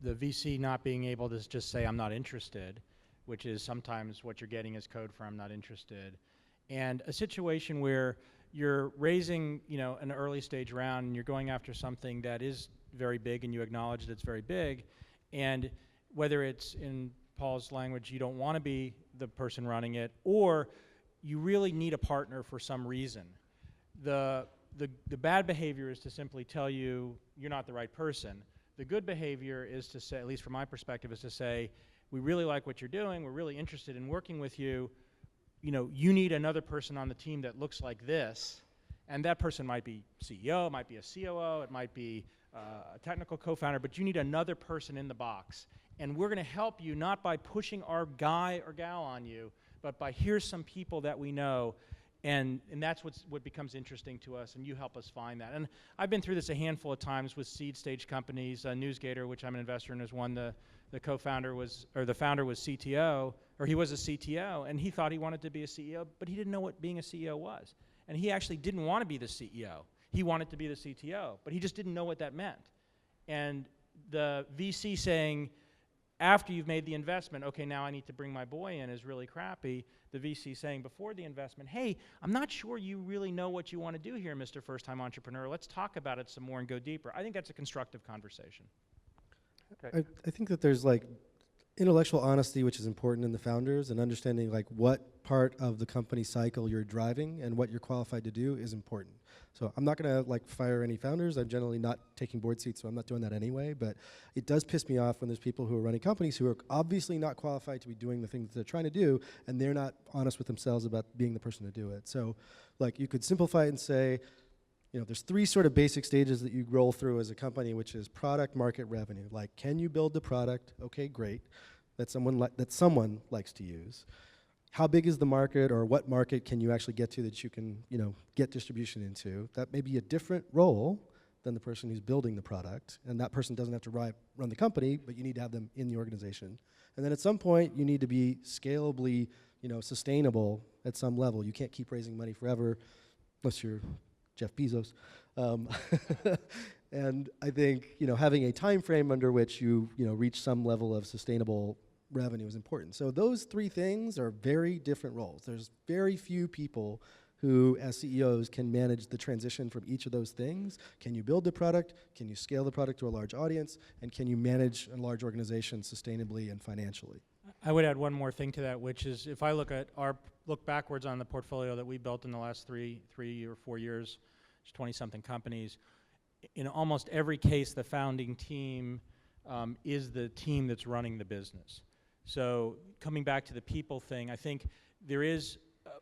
VC not being able to just say, I'm not interested, which is sometimes what you're getting as code for I'm not interested, and a situation where you're raising, an early stage round and you're going after something that is very big and you acknowledge that it's very big, and whether it's, in Paul's language, you don't want to be the person running it, or you really need a partner for some reason. The bad behavior is to simply tell you you're not the right person. The good behavior is to say, at least from my perspective, is to say, we really like what you're doing, we're really interested in working with you, you need another person on the team that looks like this, and that person might be CEO, it might be a COO, it might be a technical co-founder, but you need another person in the box. And we're going to help you not by pushing our guy or gal on you, but by here's some people that we know, and that's what becomes interesting to us, and you help us find that. And I've been through this a handful of times with seed stage companies. NewsGator, which I'm an investor in, is one. The co-founder was, or the founder was CTO, or he was a CTO, and he thought he wanted to be a CEO, but he didn't know what being a CEO was. And he actually didn't want to be the CEO. He wanted to be the CTO, but he just didn't know what that meant. And the VC saying, after you've made the investment, okay, now I need to bring my boy in, is really crappy. The VC saying before the investment, hey, I'm not sure you really know what you want to do here, Mr. First-Time Entrepreneur. Let's talk about it some more and go deeper. I think that's a constructive conversation. Okay. I think that there's intellectual honesty, which is important in the founders, and understanding what part of the company cycle you're driving and what you're qualified to do is important. So I'm not going to fire any founders. I'm generally not taking board seats, so I'm not doing that anyway. But it does piss me off when there's people who are running companies who are obviously not qualified to be doing the things that they're trying to do, and they're not honest with themselves about being the person to do it. So you could simplify it and say, there's three sort of basic stages that you roll through as a company, which is product, market, revenue. Can you build the product? Okay, great. That someone likes to use. How big is the market, or what market can you actually get to that you can, get distribution into? That may be a different role than the person who's building the product, and that person doesn't have to run the company, but you need to have them in the organization. And then at some point, you need to be scalably sustainable at some level. You can't keep raising money forever, unless you're Jeff Bezos. And I think having a time frame under which you reach some level of sustainable revenue is important. So those three things are very different roles. There's very few people who, as CEOs, can manage the transition from each of those things. Can you build the product? Can you scale the product to a large audience? And can you manage a large organization sustainably and financially? I would add one more thing to that, which is if I look backwards on the portfolio that we built in the last three or 4 years, 20-something companies, in almost every case, the founding team is the team that's running the business. So coming back to the people thing, I think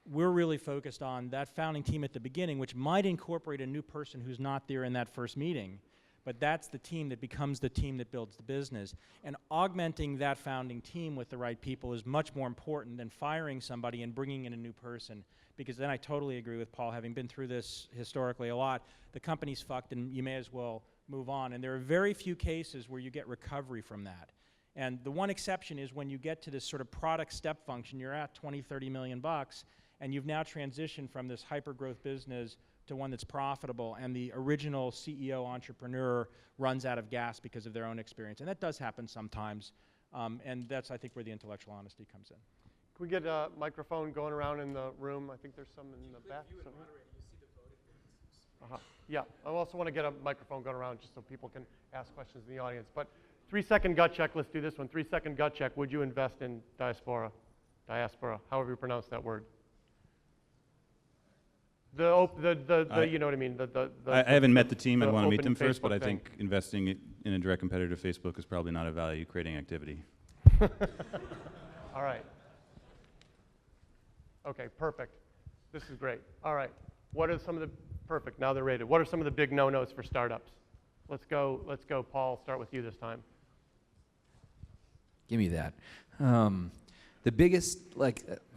we're really focused on that founding team at the beginning, which might incorporate a new person who's not there in that first meeting, but that's the team that becomes the team that builds the business. And augmenting that founding team with the right people is much more important than firing somebody and bringing in a new person, because then I totally agree with Paul, having been through this historically a lot, the company's fucked and you may as well move on. And there are very few cases where you get recovery from that. And the one exception is when you get to this sort of product step function, you're at 20, 30 million bucks, and you've now transitioned from this hyper-growth business to one that's profitable, and the original CEO entrepreneur runs out of gas because of their own experience. And that does happen sometimes, and that's, I think, where the intellectual honesty comes in. Can we get a microphone going around in the room? I think there's some in the back. Yeah, I also want to get a microphone going around just so people can ask questions in the audience. But 3-second gut check, let's do this one. 3-second gut check, would you invest in diaspora, however you pronounce that word? You know what I mean? I haven't met the team. I'd want to meet them open first, but Facebook I think investing in a direct competitor to Facebook is probably not a value-creating activity. All right. Okay, perfect. This is great. All right. What are some of the perfect? Now they're rated. What are some of the big no-nos for startups? Let's go, Paul. Start with you this time. Give me that. The biggest,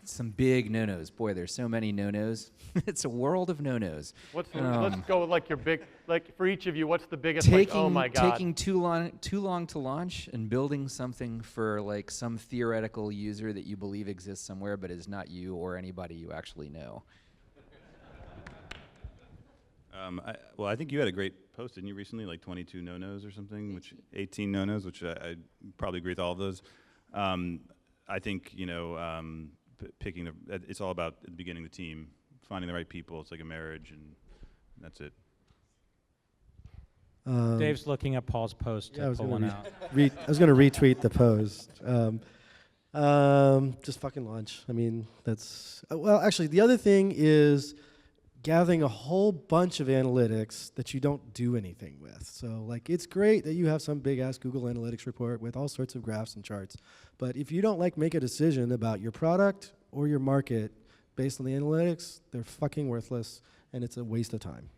some big no-nos. Boy, there's so many no-nos. It's a world of no-nos. Let's go with your big, for each of you, what's the biggest, oh my God. Taking too long to launch and building something for some theoretical user that you believe exists somewhere but is not you or anybody you actually know. I think you had a great post, didn't you, recently, 22 no-nos or something, 18 no-nos, which I probably agree with all of those. I think, picking it's all about at the beginning the team, finding the right people. It's like a marriage, and that's it. Dave's looking at Paul's post to pull one out. I was going to retweet the post. Just fucking launch. I mean, that's... actually, the other thing is gathering a whole bunch of analytics that you don't do anything with. So, it's great that you have some big-ass Google Analytics report with all sorts of graphs and charts. But if you don't, make a decision about your product or your market based on the analytics, they're fucking worthless, and it's a waste of time.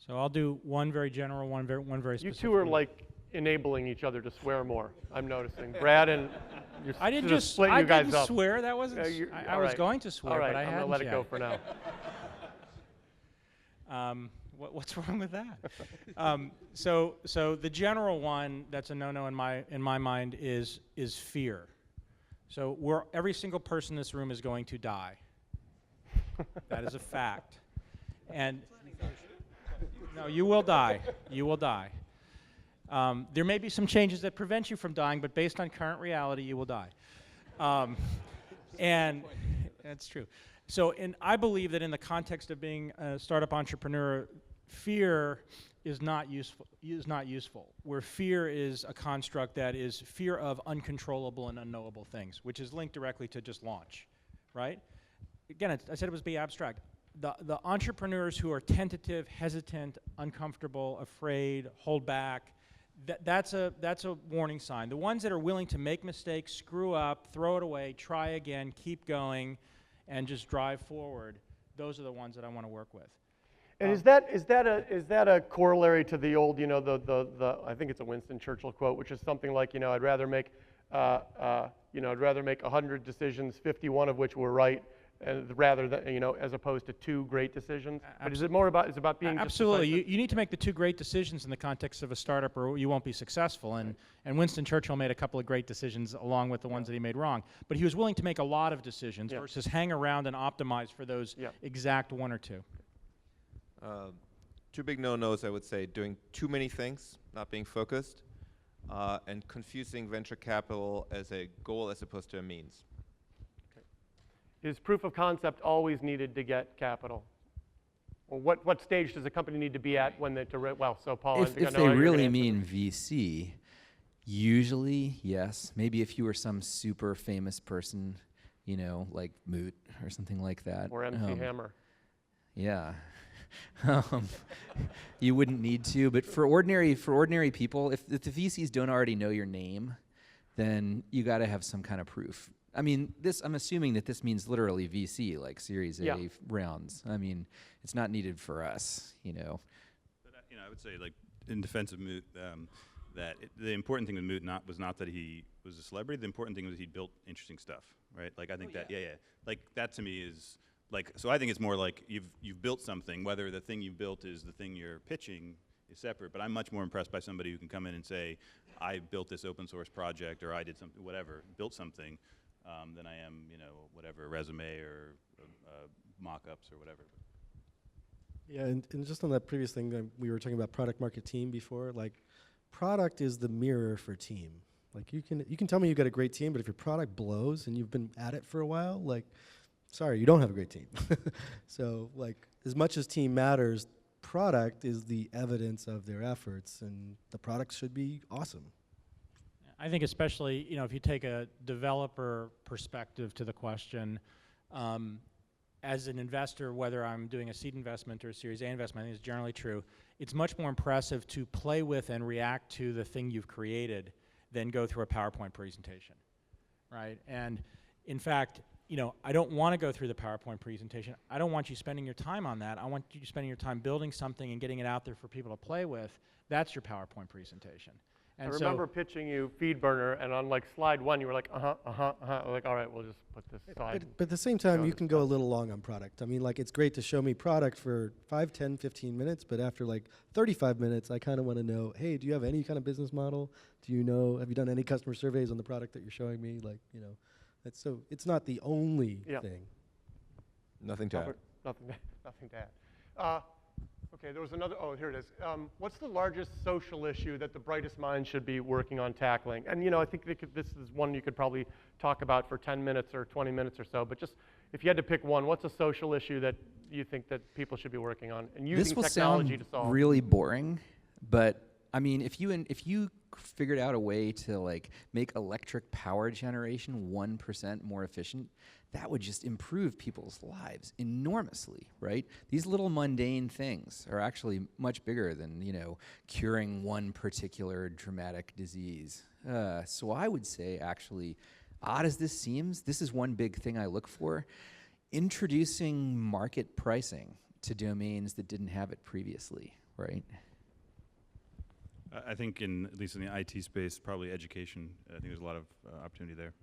So I'll do one very general, one very specific. You two are, enabling each other to swear more, I'm noticing. Brad and... I didn't swear. That wasn't... I was going to swear, but I hadn't. I'm going to let it go for now. What's wrong with that? So the general one that's a no-no in my mind is fear. So every single person in this room is going to die. That is a fact. And no, you will die. You will die. There may be some changes that prevent you from dying, but based on current reality, you will die. And that's true. So, I believe that in the context of being a startup entrepreneur, fear is not useful. Where fear is a construct that is fear of uncontrollable and unknowable things, which is linked directly to just launch, right? Again, I said it was be abstract. The entrepreneurs who are tentative, hesitant, uncomfortable, afraid, hold back, that's a warning sign. The ones that are willing to make mistakes, screw up, throw it away, try again, keep going, and just drive forward, those are the ones that I want to work with. And is that a corollary to the old, I think it's a Winston Churchill quote, which is something like, I'd rather make 100 decisions, 51 of which were right, rather than, you know, as opposed to two great decisions. But is it more about, being just absolutely. decisive? You need to make the two great decisions in the context of a startup, or you won't be successful. And Winston Churchill made a couple of great decisions along with the ones that he made wrong. But he was willing to make a lot of decisions versus hang around and optimize for those exact one or two. Two big no-nos, I would say: doing too many things, not being focused, and confusing venture capital as a goal as opposed to a means. Is proof of concept always needed to get capital? Or what stage does a company need to be at when they, well, so Paul, If they really mean VC, usually, yes. Maybe if you were some super famous person, you know, like Moot or something like that. Or MC Hammer. Yeah. You wouldn't need to, but for ordinary people, if the VCs don't already know your name, then you got to have some kind of proof. I mean, I'm assuming that this means literally VC, like Series A rounds. I mean, it's not needed for us, you know. But you know, I would say, like, in defense of Moot, the important thing with Moot was not that he was a celebrity. The important thing was he built interesting stuff, right? Like, I think like that to me is like, so I think it's more like you've built something. Whether the thing you built is the thing you're pitching is separate. But I'm much more impressed by somebody who can come in and say, I built this open source project, or I did something, whatever, built something. Than I am, you know, whatever, resume or mock-ups or whatever. Yeah, and just on that previous thing, we were talking about product market team before. Like, product is the mirror for team. Like, you can tell me you got a great team, but if your product blows and you've been at it for a while, like, sorry, you don't have a great team. So, like, as much as team matters, product is the evidence of their efforts, and the product should be awesome. I think especially, you know, if you take a developer perspective to the question, as an investor, whether I'm doing a seed investment or a Series A investment, I think it's generally true, it's much more impressive to play with and react to the thing you've created than go through a PowerPoint presentation, right? And in fact, you know, I don't want to go through the PowerPoint presentation. I don't want you spending your time on that. I want you spending your time building something and getting it out there for people to play with. That's your PowerPoint presentation. And I remember pitching you FeedBurner, and on like slide 1, you were like, like, all right, we'll just put this slide. But at the same time, you can go a little long on product. I mean, like, it's great to show me product for 5, 10, 15 minutes, but after like 35 minutes, I kind of want to know, hey, do you have any kind of business model? Do you know, have you done any customer surveys on the product that you're showing me? Like, you know, so it's not the only thing. Nothing to add. Nothing to add. Okay, there was another, here it is. What's the largest social issue that the brightest minds should be working on tackling? And, you know, I think this is one you could probably talk about for 10 minutes or 20 minutes or so, but just if you had to pick one, what's a social issue that you think that people should be working on and using technology to solve? This will sound really boring, but I mean, if you figured out a way to like make electric power generation 1% more efficient, that would just improve people's lives enormously, right? These little mundane things are actually much bigger than, you know, curing one particular dramatic disease. So I would say, actually, odd as this seems, this is one big thing I look for: introducing market pricing to domains that didn't have it previously, right? I think at least in the IT space, probably education. I think there's a lot of opportunity there.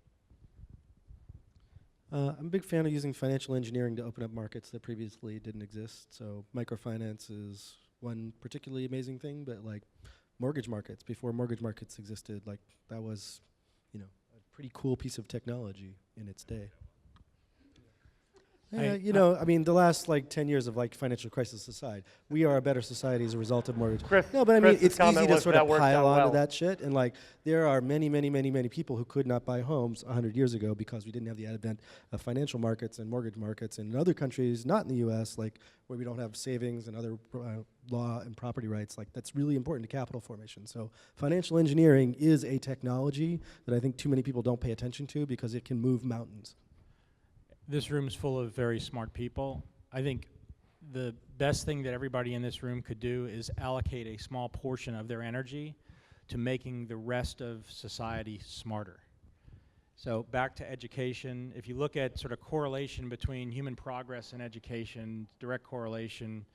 I'm a big fan of using financial engineering to open up markets that previously didn't exist. So microfinance is one particularly amazing thing, but like mortgage markets, before mortgage markets existed, like that was, you know, a pretty cool piece of technology in its day. You know, I mean, the last like 10 years of like financial crisis aside, we are a better society as a result of mortgage. No, but I mean, it's easy to sort of pile onto that shit. And like, there are many, many, many, many people who could not buy homes 100 years ago because we didn't have the advent of financial markets and mortgage markets. And in other countries, not in the U.S., like where we don't have savings and other law and property rights, like that's really important to capital formation. So financial engineering is a technology that I think too many people don't pay attention to because it can move mountains. This room's full of very smart people. I think the best thing that everybody in this room could do is allocate a small portion of their energy to making the rest of society smarter. So back to education, if you look at sort of correlation between human progress and education, direct correlation,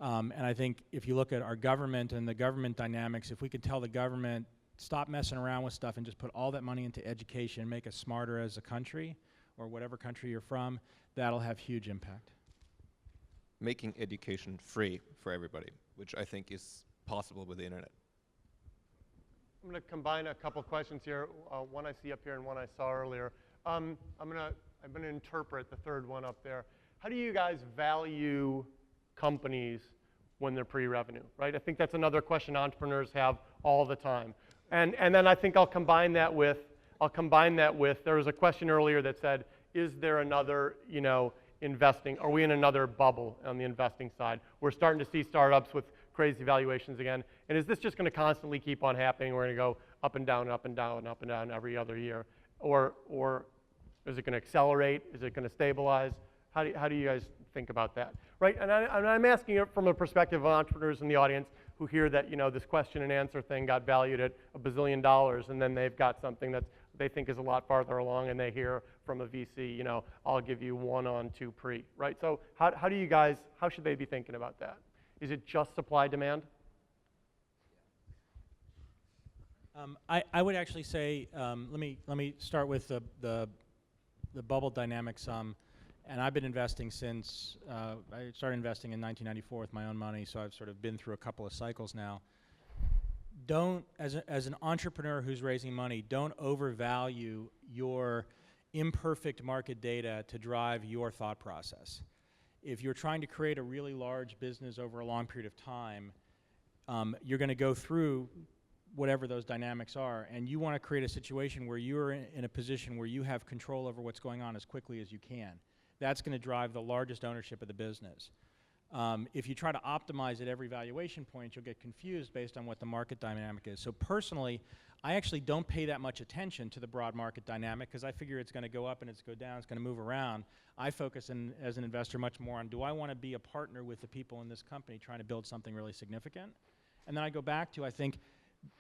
and I think if you look at our government and the government dynamics, if we could tell the government, stop messing around with stuff and just put all that money into education, make us smarter as a country, or whatever country you're from, that'll have huge impact. Making education free for everybody, which I think is possible with the internet. I'm going to combine a couple questions here. One I see up here and one I saw earlier. I'm going to interpret the third one up there. How do you guys value companies when they're pre-revenue, right? I think that's another question entrepreneurs have all the time. And then I think I'll combine that with, there was a question earlier that said, is there another, investing, are we in another bubble on the investing side? We're starting to see startups with crazy valuations again. And is this just going to constantly keep on happening? We're going to go up and down, up and down, up and down every other year? Or is it going to accelerate? Is it going to stabilize? How do you guys think about that? Right, and I'm asking it from a perspective of entrepreneurs in the audience who hear that, this question and answer thing got valued at $1 billion, and then they've got something that they think is a lot farther along, and they hear from a VC, I'll give you 1 on 2 pre, right? So how should they be thinking about that? Is it just supply demand? I would actually say, let me start with the bubble dynamics. And I've been investing since, I started investing in 1994 with my own money, so I've sort of been through a couple of cycles now. As an entrepreneur who's raising money, don't overvalue your imperfect market data to drive your thought process. If you're trying to create a really large business over a long period of time, you're going to go through whatever those dynamics are, and you want to create a situation where you're in a position where you have control over what's going on as quickly as you can. That's going to drive the largest ownership of the business. If you try to optimize at every valuation point, you'll get confused based on what the market dynamic is. So personally, I actually don't pay that much attention to the broad market dynamic because I figure it's going to go up and it's going to go down, it's going to move around. I focus as an investor much more on, do I want to be a partner with the people in this company trying to build something really significant? And then I go back to, I think,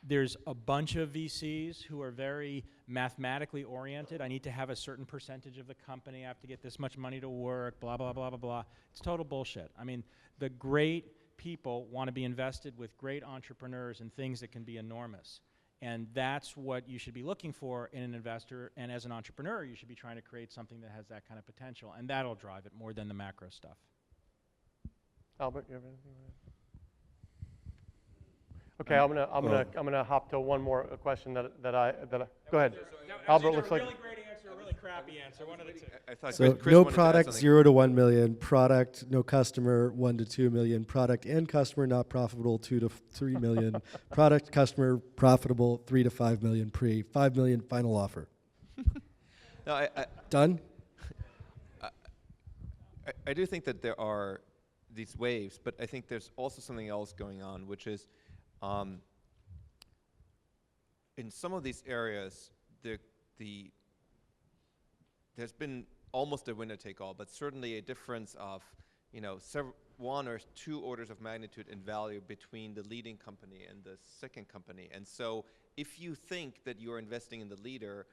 there's a bunch of VCs who are very mathematically oriented. I need to have a certain percentage of the company. I have to get this much money to work, blah, blah, blah, blah, blah. It's total bullshit. I mean, the great people want to be invested with great entrepreneurs and things that can be enormous. And that's what you should be looking for in an investor. And as an entrepreneur, you should be trying to create something that has that kind of potential. And that'll drive it more than the macro stuff. Albert, you have anything? Okay, I'm gonna hop to one more question that I go ahead. Albert looks like a really great answer, a really crappy answer. One of the two. I thought So Chris no wanted to add product, something. 0 to 1 million. Product, no customer, 1 to 2 million. Product and customer not profitable, 2 to 3 million. Product, customer profitable, 3 to 5 million pre. 5 million final offer. No, Done? I do think that there are these waves, but I think there's also something else going on, which is in some of these areas, there's been almost a winner-take-all, but certainly a difference of 1 or 2 orders of magnitude in value between the leading company and the second company. And so if you think that you're investing in the leader,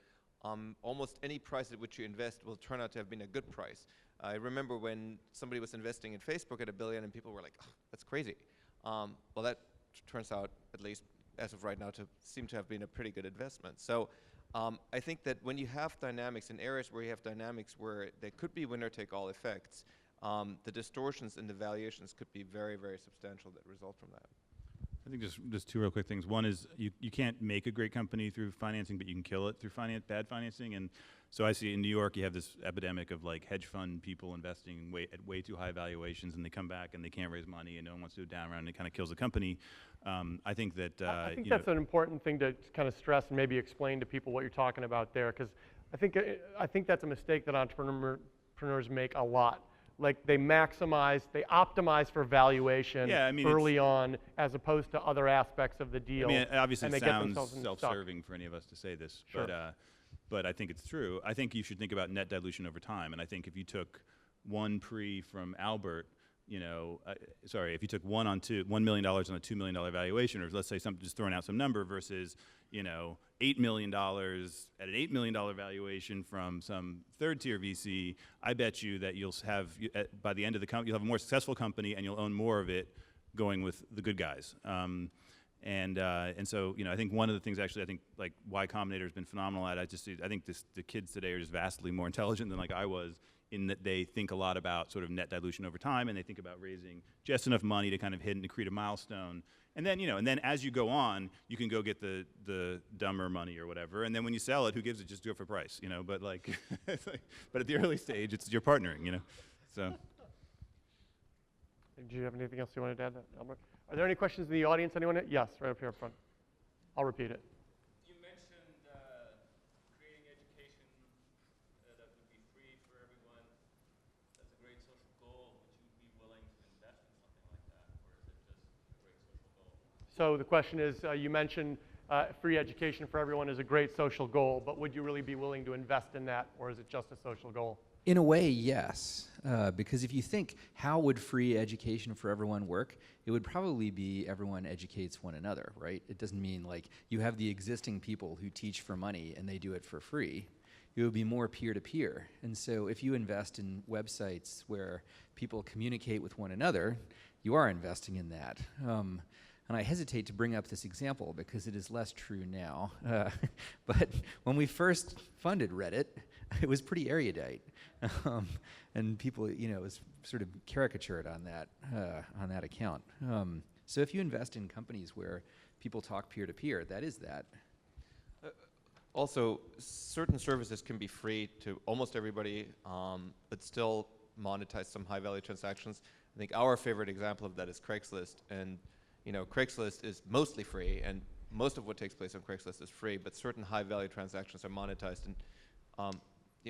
almost any price at which you invest will turn out to have been a good price. I remember when somebody was investing in Facebook at $1 billion and people were like, oh, that's crazy. Well, that turns out, at least as of right now, to seem to have been a pretty good investment. So I think that when you have dynamics in areas where you have dynamics where there could be winner-take-all effects, the distortions in the valuations could be very, very substantial that result from that. I think just 2 real quick things. One is you can't make a great company through financing, but you can kill it through bad financing. And so I see in New York you have this epidemic of like hedge fund people investing at way too high valuations, and they come back and they can't raise money, and no one wants to do a down round, and it kind of kills the company. I think that I think that's an important thing to kind of stress and maybe explain to people what you're talking about there, because I think that's a mistake that entrepreneurs make a lot. Like they optimize for valuation early on, as opposed to other aspects of the deal. I mean, obviously and it they get sounds themselves self-serving for any of us to say this, Sure. but I think it's true. I think you should think about net dilution over time, and I think if you took 1 pre from Albert, if you took $1 million on a $2 million valuation, or let's say just throwing out some number versus $8 million at an $8 million valuation from some third-tier VC, I bet you that you'll have, by the end of the company, you'll have a more successful company and you'll own more of it going with the good guys. And so, I think one of the things actually, I think like Y Combinator has been phenomenal at, I think the kids today are just vastly more intelligent than like I was, in that they think a lot about sort of net dilution over time, and they think about raising just enough money to kind of hit and to create a milestone. And then, and then as you go on, you can go get the dumber money or whatever. And then when you sell it, who gives it? Just do it for price, But like, but at the early stage, it's you're partnering, So. Do you have anything else you wanted to add, Albert? Are there any questions in the audience? Anyone? Yes, right up here up front. I'll repeat it. You mentioned creating education that would be free for everyone. That's a great social goal. Would you be willing to invest in something like that, or is it just a great social goal? So the question is, you mentioned free education for everyone is a great social goal, but would you really be willing to invest in that, or is it just a social goal? In a way, yes. Because if you think, how would free education for everyone work? It would probably be everyone educates one another, right? It doesn't mean like you have the existing people who teach for money and they do it for free. It would be more peer-to-peer. And so if you invest in websites where people communicate with one another, you are investing in that. And I hesitate to bring up this example because it is less true now. But when we first funded Reddit, it was pretty erudite. And people, it was sort of caricatured on that account. So if you invest in companies where people talk peer-to-peer, that is that. Also, certain services can be free to almost everybody, but still monetize some high-value transactions. I think our favorite example of that is Craigslist. And Craigslist is mostly free, and most of what takes place on Craigslist is free, but certain high-value transactions are monetized. And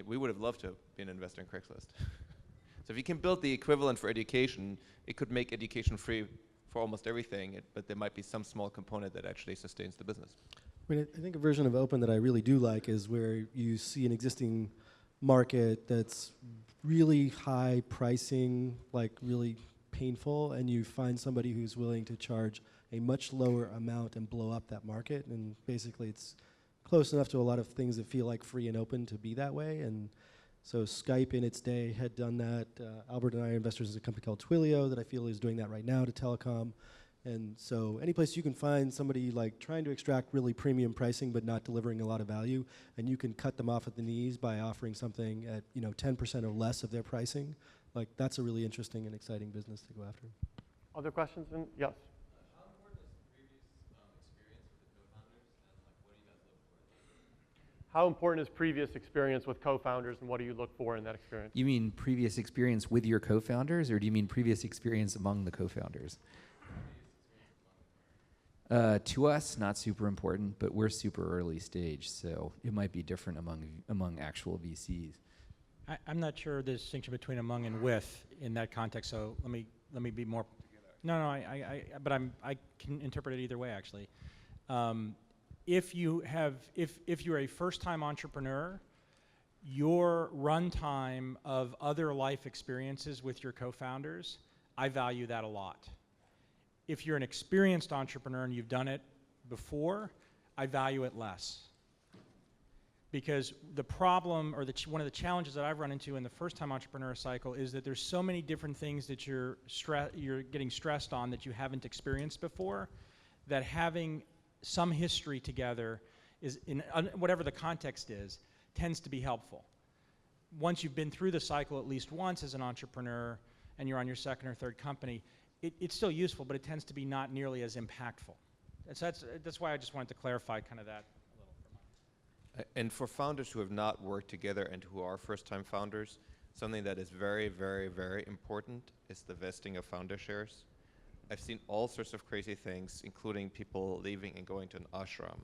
we would have loved to have been an investor in Craigslist. So if you can build the equivalent for education, it could make education free for almost everything, but there might be some small component that actually sustains the business. I think a version of open that I really do like is where you see an existing market that's really high pricing, like really painful, and you find somebody who's willing to charge a much lower amount and blow up that market. And basically it's close enough to a lot of things that feel like free and open to be that way. And so Skype in its day had done that. Albert and I are investors in a company called Twilio that I feel is doing that right now to telecom. And so any place you can find somebody like trying to extract really premium pricing but not delivering a lot of value, and you can cut them off at the knees by offering something at 10% or less of their pricing, like that's a really interesting and exciting business to go after. Other questions? Yes. How important is previous experience with the co-founders, and what do you guys look for? How important is previous experience with co-founders, and what do you look for in that experience? You mean previous experience with your co-founders, or do you mean previous experience among the co-founders? To us, not super important, but we're super early stage, so it might be different among actual VCs. I'm not sure the distinction between among and with in that context. So let me be more. No, but I can interpret it either way actually. If you're a first-time entrepreneur, your runtime of other life experiences with your co-founders, I value that a lot. If you're an experienced entrepreneur and you've done it before, I value it less. Because the problem, or one of the challenges that I've run into in the first-time entrepreneur cycle is that there's so many different things that you're getting stressed on that you haven't experienced before, that having some history together is, in whatever the context is, tends to be helpful. Once you've been through the cycle at least once as an entrepreneur and you're on your second or third company, it's still useful, but it tends to be not nearly as impactful. So that's why I just wanted to clarify kind of that a little. And for founders who have not worked together and who are first-time founders, something that is very, very, very important is the vesting of founder shares. I've seen all sorts of crazy things, including people leaving and going to an ashram.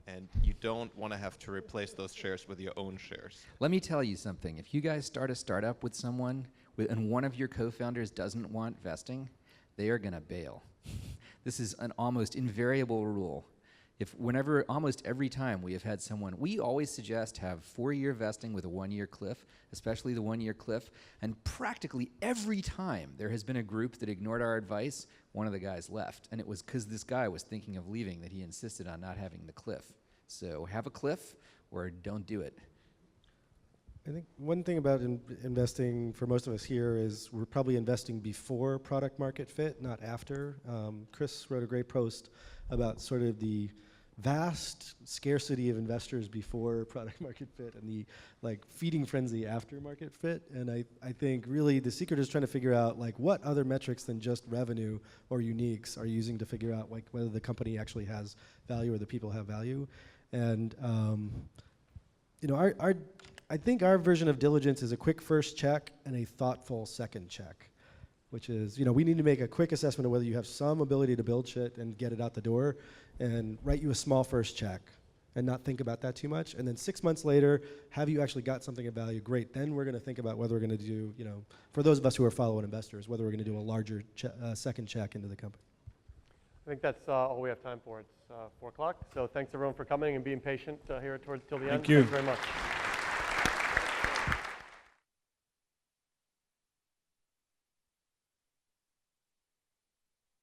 And you don't want to have to replace those shares with your own shares. Let me tell you something. If you guys start a startup with someone and one of your co-founders doesn't want vesting, they are going to bail. This is an almost invariable rule. Almost every time we have had someone, we always suggest have 4-year vesting with a 1-year cliff, especially the 1-year cliff, and practically every time there has been a group that ignored our advice, one of the guys left. And it was because this guy was thinking of leaving that he insisted on not having the cliff. So have a cliff or don't do it. I think one thing about investing for most of us here is we're probably investing before product market fit, not after. Chris wrote a great post about sort of the vast scarcity of investors before product market fit and the like feeding frenzy after market fit. And I think really the secret is trying to figure out like what other metrics than just revenue or uniques are you using to figure out like whether the company actually has value or the people have value. And you know, I think our version of diligence is a quick first check and a thoughtful second check, which is, you know, we need to make a quick assessment of whether you have some ability to build shit and get it out the door, and write you a small first check and not think about that too much. And then 6 months later, have you actually got something of value? Great. Then we're going to think about whether we're going to do, you know, for those of us who are follow-on investors, whether we're going to do a larger second check into the company. I think that's all we have time for. It's 4 o'clock. So thanks everyone for coming and being patient here till the end. Thank you. Thanks very much.